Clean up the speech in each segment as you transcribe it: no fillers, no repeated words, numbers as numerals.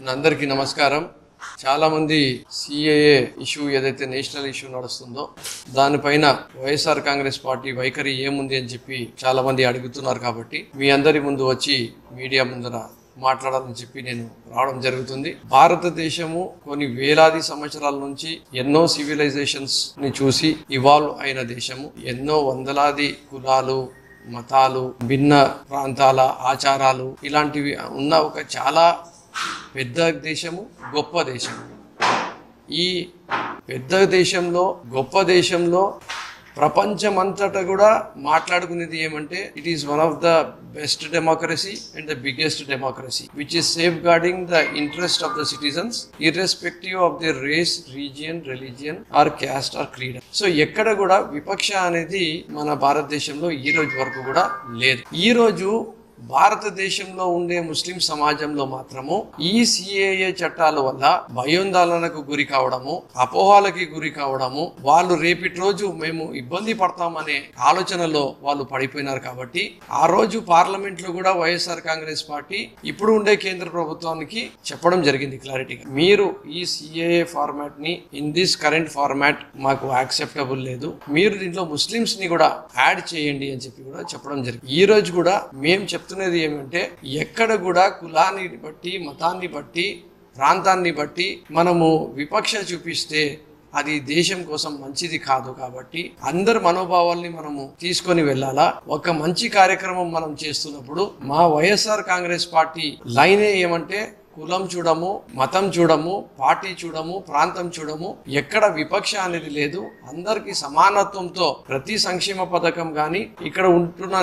అందరికీ నమస్కారం. చాలా మంది సిఏఏ ఇష్యూ ఏదైతే నేషనల్ ఇష్యూ నడుస్తుందో దానిపైన వైఎస్ఆర్ కాంగ్రెస్ పార్టీ వైఖరి ఏముంది అని చెప్పి చాలా మంది అడుగుతున్నారు. కాబట్టి మీ అందరి ముందు వచ్చి మీడియా ముందర మాట్లాడాలని చెప్పి నేను రావడం జరుగుతుంది. భారతదేశము కొన్ని వేలాది సంవత్సరాల నుంచి ఎన్నో సివిలైజేషన్స్ ని చూసి ఇవాల్వ్ అయిన దేశము. ఎన్నో వందలాది కులాలు, మతాలు, భిన్న ప్రాంతాల ఆచారాలు ఇలాంటివి ఉన్న ఒక చాలా పెద్ద దేశము, గొప్ప దేశము. ఈ పెద్ద దేశంలో, గొప్ప దేశంలో ప్రపంచమంతటా కూడా మాట్లాడుకునేది ఏమంటే it is one of the best democracy and the biggest democracy which is safeguarding the interest of the citizens irrespective of the race, region, religion or caste or creed. So ఎక్కడ కూడా విపక్ష అనేది మన భారతదేశంలో ఈ రోజు వరకు కూడా లేదు. ఈ రోజు భారతదేశంలో ఉండే ముస్లిం సమాజంలో మాత్రము ఈ సిఏఏ చట్టాల వల్ల భయోందోళనకు గురి కావడము, అపోహలకి గురి కావడము, వాళ్ళు రేపటి రోజు మేము ఇబ్బంది పడతామనే ఆలోచనలో వాళ్ళు పడిపోయినారు. కాబట్టి ఆ రోజు పార్లమెంట్ లో కూడా వైఎస్ఆర్ కాంగ్రెస్ పార్టీ ఇప్పుడు ఉండే కేంద్ర ప్రభుత్వానికి చెప్పడం జరిగింది క్లారిటీగా, మీరు ఈ సిఏఏ ఫార్మాట్ ని ఇన్ దిస్ కరెంట్ ఫార్మాట్ మాకు యాక్సెప్టబుల్ లేదు, మీరు దీంట్లో ముస్లింస్ ని కూడా యాడ్ చేయండి అని చెప్పి కూడా చెప్పడం జరిగింది. ఈ రోజు కూడా మేము చెప్తున్నది ఏమంటే ఎక్కడ కూడా కులాన్ని బట్టి, మతాన్ని బట్టి, ప్రాంతాన్ని బట్టి మనము విపక్ష చూపిస్తే అది దేశం కోసం మంచిది కాదు. కాబట్టి అందరి మనోభావాల్ని మనము తీసుకొని వెళ్ళాలా. ఒక మంచి కార్యక్రమం మనం చేస్తున్నప్పుడు మా వైఎస్ఆర్ కాంగ్రెస్ పార్టీ లైనే ఏమంటే కులం చూడము, మతం చూడము, పార్టీ చూడము, ప్రాంతం చూడము, ఎక్కడ విపక్ష అనేది లేదు. అందరికి సమానత్వంతో ప్రతి సంక్షేమ పథకం గాని, ఇక్కడ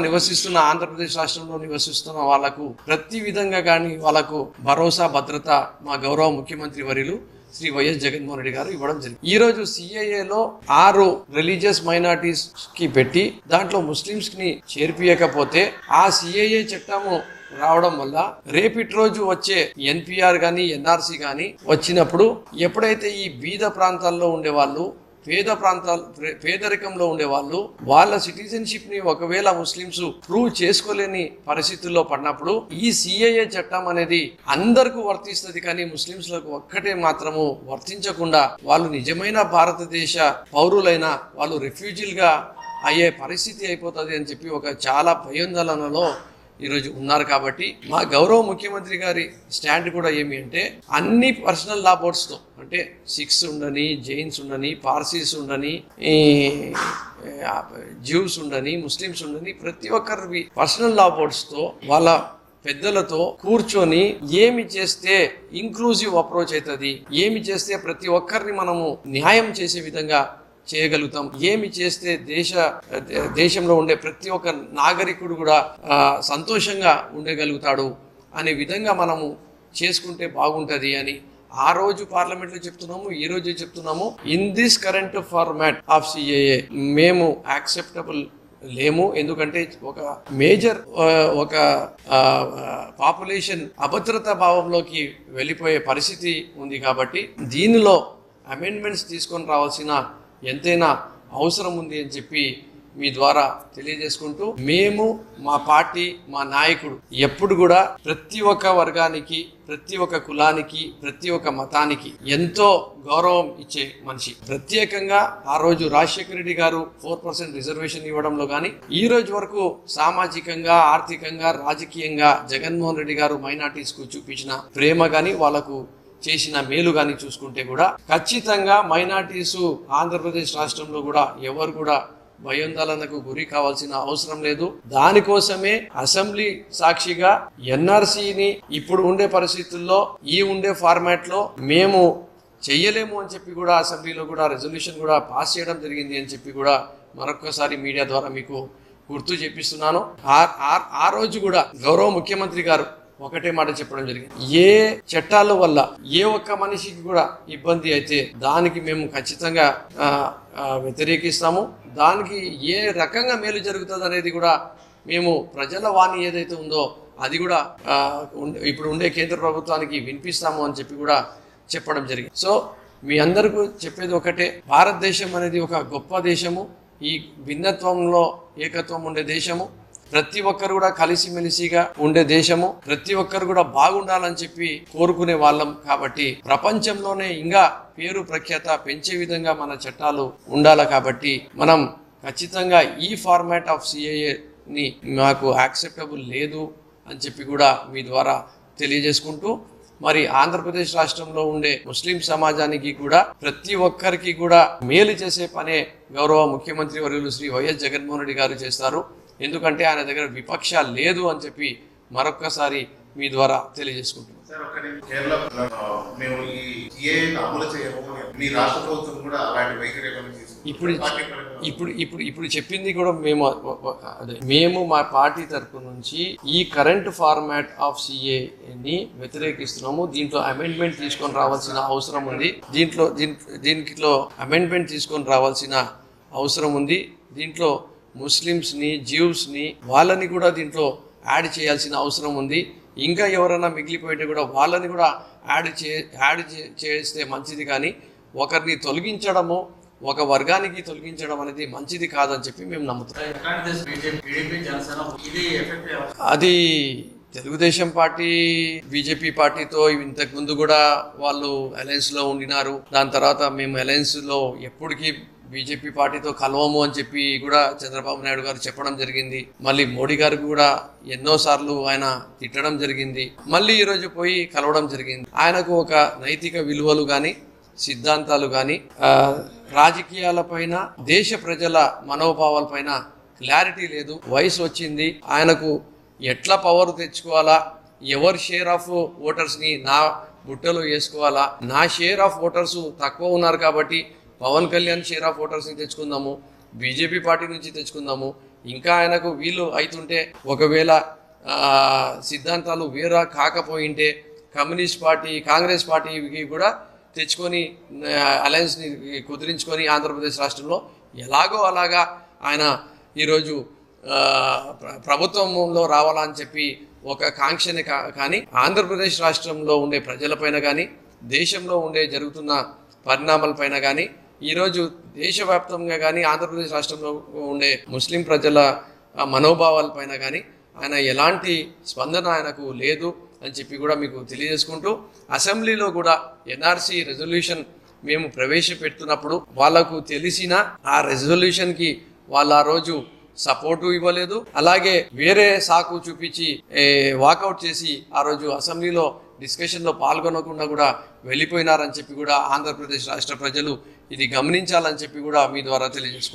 నివసిస్తున్న ఆంధ్రప్రదేశ్ రాష్ట్రంలో నివసిస్తున్న వాళ్లకు ప్రతి విధంగా గాని వాళ్ళకు భరోసా, భద్రత మా గౌరవ ముఖ్యమంత్రి వర్యులు శ్రీ వైఎస్ జగన్మోహన్ రెడ్డి గారు ఇవ్వడం జరిగింది. ఈ రోజు సిఏఏలో 6 రిలీజియస్ మైనారిటీస్ కి పెట్టి దాంట్లో ముస్లింస్ ని చేర్పియకపోతే ఆ సిఏఏ చట్టము రావడం వల్ల రేపటి రోజు వచ్చే ఎన్పిఆర్ గాని, ఎన్ఆర్సీ గాని వచ్చినప్పుడు ఎప్పుడైతే ఈ బీద ప్రాంతాల్లో ఉండేవాళ్ళు, పేదరికంలో ఉండేవాళ్ళు వాళ్ళ సిటిజన్షిప్ ని ఒకవేళ ముస్లింస్ ప్రూవ్ చేసుకోలేని పరిస్థితుల్లో పడినప్పుడు ఈ సిఏఏ చట్టం అనేది అందరికీ వర్తిస్తుంది. కానీ ముస్లింస్లకు ఒక్కటే మాత్రము వర్తించకుండా వాళ్ళు నిజమైన భారతదేశ పౌరులైన వాళ్ళు రిఫ్యూజీలుగా అయ్యే పరిస్థితి అయిపోతుంది అని చెప్పి ఒక చాలా భయోందోళనలో ఈరోజు ఉన్నారు. కాబట్టి మా గౌరవ ముఖ్యమంత్రి గారి స్టాండ్ కూడా ఏమి అంటే అన్ని పర్సనల్ లా బోర్డ్స్తో, అంటే సిఖ్స్ ఉండని, జైన్స్ ఉండని, పార్సీస్ ఉండని, జ్యూస్ ఉండని, ముస్లిమ్స్ ఉండని, ప్రతి ఒక్కరి పర్సనల్ లా బోర్డ్స్తో వాళ్ళ పెద్దలతో కూర్చొని ఏమి చేస్తే ఇంక్లూజివ్ అప్రోచ్ అవుతుంది, ఏమి చేస్తే ప్రతి ఒక్కరిని మనము న్యాయం చేసే విధంగా చేయగలుగుతాం, ఏమి చేస్తే దేశంలో ఉండే ప్రతి ఒక్క నాగరికుడు కూడా సంతోషంగా ఉండగలుగుతాడు అనే విధంగా మనము చేసుకుంటే బాగుంటది అని ఆ రోజు పార్లమెంట్ లో చెప్తున్నాము, ఈ రోజు చెప్తున్నాము. In this current format of CAA మేము యాక్సెప్టబుల్ లేము. ఎందుకంటే ఒక మేజర్ ఒక పాపులేషన్ అభద్రతా భావంలోకి వెళ్ళిపోయే పరిస్థితి ఉంది. కాబట్టి దీనిలో అమెండ్మెంట్స్ తీసుకొని రావాల్సిన ఎంతైనా అవసరం ఉంది అని చెప్పి మీ ద్వారా తెలియజేసుకుంటూ, మేము మా పార్టీ, మా నాయకుడు ఎప్పుడు కూడా ప్రతి ఒక్క వర్గానికి, ప్రతి ఒక్క కులానికి, ప్రతి ఒక్క మతానికి ఎంతో గౌరవం ఇచ్చే మనిషి. ప్రత్యేకంగా ఆ రోజు రాజశేఖర రెడ్డి గారు 4% రిజర్వేషన్ ఇవ్వడంలో కానీ, ఈ రోజు వరకు సామాజికంగా, ఆర్థికంగా, రాజకీయంగా జగన్మోహన్ రెడ్డి గారు మైనార్టీస్ కు చూపించిన ప్రేమ కానీ, వాళ్ళకు చేసిన మేలు కానీ చూసుకుంటే కూడా ఖచ్చితంగా మైనార్టీస్ ఆంధ్రప్రదేశ్ రాష్ట్రంలో కూడా ఎవరు కూడా భయోందోళనకు గురి కావాల్సిన అవసరం లేదు. దానికోసమే అసెంబ్లీ సాక్షిగా ఎన్ఆర్సీని ఇప్పుడు ఉండే పరిస్థితుల్లో, ఈ ఉండే ఫార్మాట్ లో మేము చెయ్యలేము అని చెప్పి కూడా అసెంబ్లీలో కూడా రెజల్యూషన్ కూడా పాస్ చేయడం జరిగింది అని చెప్పి కూడా మరొకసారి మీడియా ద్వారా మీకు గుర్తు చేపిస్తున్నాను. ఆ రోజు కూడా గౌరవ ముఖ్యమంత్రి గారు ఒకటే మాట చెప్పడం జరిగింది, ఏ చట్టాల వల్ల ఏ ఒక్క మనిషికి కూడా ఇబ్బంది అయితే దానికి మేము ఖచ్చితంగా వ్యతిరేకిస్తాము. దానికి ఏ రకంగా మేలు జరుగుతుంది అనేది కూడా మేము ప్రజల వాణి ఏదైతే ఉందో అది కూడా ఇప్పుడు ఉండే కేంద్ర ప్రభుత్వానికి వినిపిస్తాము అని చెప్పి కూడా చెప్పడం జరిగింది. సో మీ అందరికీ చెప్పేది ఒకటే, భారతదేశం అనేది ఒక గొప్ప దేశము, ఈ భిన్నత్వంలో ఏకత్వం ఉండే దేశము. ప్రతి ఒక్కరు కూడా కలిసిమెలిసిగా ఉండే దేశము, ప్రతి ఒక్కరు కూడా బాగుండాలని చెప్పి కోరుకునే వాళ్ళం. కాబట్టి ప్రపంచంలోనే ఇంకా పేరు ప్రఖ్యాత పెంచే విధంగా మన చట్టాలు ఉండాలి. కాబట్టి మనం ఖచ్చితంగా ఈ ఫార్మాట్ ఆఫ్ సిఏఏని మాకు యాక్సెప్టబుల్ లేదు అని చెప్పి కూడా మీ ద్వారా తెలియజేసుకుంటూ, మరి ఆంధ్రప్రదేశ్ రాష్ట్రంలో ఉండే ముస్లిం సమాజానికి కూడా ప్రతి ఒక్కరికి కూడా మేలు చేసే పనే గౌరవ ముఖ్యమంత్రి వర్యులు శ్రీ వైఎస్ జగన్మోహన్ రెడ్డి గారు చేస్తారు. ఎందుకంటే ఆయన దగ్గర విపక్ష లేదు అని చెప్పి మరొక్కసారి మీ ద్వారా తెలియజేసుకుంటున్నాం. ఇప్పుడు చెప్పింది కూడా మేము మా పార్టీ తరపు నుంచి ఈ కరెంట్ ఫార్మాట్ ఆఫ్ సిఏని వ్యతిరేకిస్తున్నాము. దీంట్లో అమెండ్మెంట్ తీసుకొని రావాల్సిన అవసరం ఉంది. దీంట్లో అమెండ్మెంట్ తీసుకొని రావాల్సిన అవసరం ఉంది. దీంట్లో ముస్లిమ్స్ని, జ్యూస్ని వాళ్ళని కూడా దీంట్లో యాడ్ చేయాల్సిన అవసరం ఉంది. ఇంకా ఎవరైనా మిగిలిపోయింటే కూడా వాళ్ళని కూడా యాడ్ చేస్తే మంచిది. కానీ ఒకరిని తొలగించడము, ఒక వర్గానికి తొలగించడం అనేది మంచిది కాదని చెప్పి మేము నమ్ముతున్నాం. అది తెలుగుదేశం పార్టీ బీజేపీ పార్టీతో ఇంతకు ముందు కూడా వాళ్ళు అలయన్స్ లో ఉండినారు. దాని తర్వాత మేము అలయన్స్ లో ఎప్పటికీ బీజేపీ పార్టీతో కలవము అని చెప్పి కూడా చంద్రబాబు నాయుడు గారు చెప్పడం జరిగింది. మళ్ళీ మోడీ గారికి కూడా ఎన్నోసార్లు ఆయన తిట్టడం జరిగింది. మళ్ళీ ఈరోజు పోయి కలవడం జరిగింది. ఆయనకు ఒక నైతిక విలువలు కానీ, సిద్ధాంతాలు కానీ, రాజకీయాలపైన, దేశ ప్రజల మనోభావాలపైన క్లారిటీ లేదు. వయసు వచ్చింది. ఆయనకు ఎట్లా పవర్ తెచ్చుకోవాలా, ఎవరి షేర్ ఆఫ్ ఓటర్స్ని నా బుట్టలో వేసుకోవాలా, నా షేర్ ఆఫ్ ఓటర్స్ తక్కువ ఉన్నారు కాబట్టి పవన్ కళ్యాణ్ షేర్ ఆఫ్ ఓటర్స్ని తెచ్చుకుందాము, బీజేపీ పార్టీ నుంచి తెచ్చుకుందాము. ఇంకా ఆయనకు వీళ్ళు అవుతుంటే, ఒకవేళ సిద్ధాంతాలు వేరే కాకపోయింటే కమ్యూనిస్ట్ పార్టీ, కాంగ్రెస్ పార్టీకి కూడా తెచ్చుకొని అలయన్స్ని కుదిరించుకొని ఆంధ్రప్రదేశ్ రాష్ట్రంలో ఎలాగో అలాగా ఆయన ఈరోజు ప్రభుత్వంలో రావాలని చెప్పి ఒక కాంక్షని కానీ ఆంధ్రప్రదేశ్ రాష్ట్రంలో ఉండే ప్రజలపైన కానీ, దేశంలో ఉండే జరుగుతున్న పరిణామాలపైన కానీ, ఈరోజు దేశవ్యాప్తంగా కానీ ఆంధ్రప్రదేశ్ రాష్ట్రంలో ఉండే ముస్లిం ప్రజల మనోభావాలపైన కానీ ఆయన ఎలాంటి స్పందన ఆయనకు లేదు అని చెప్పి కూడా మీకు తెలియజేసుకుంటూ, అసెంబ్లీలో కూడా ఎన్ఆర్సీ రెజల్యూషన్ మేము ప్రవేశపెడుతున్నప్పుడు వాళ్ళకు తెలిసిన ఆ రెజల్యూషన్కి వాళ్ళు ఆ రోజు సపోర్టు ఇవ్వలేదు. అలాగే వేరే సాకు చూపించి వాకౌట్ చేసి ఆ రోజు అసెంబ్లీలో డిస్కషన్లో పాల్గొనకుండా కూడా వెళ్ళిపోయినారని చెప్పి కూడా ఆంధ్రప్రదేశ్ రాష్ట్ర ప్రజలు ఇది గమనించాలని చెప్పి కూడా మీ ద్వారా తెలియజేసుకుంటున్నారు.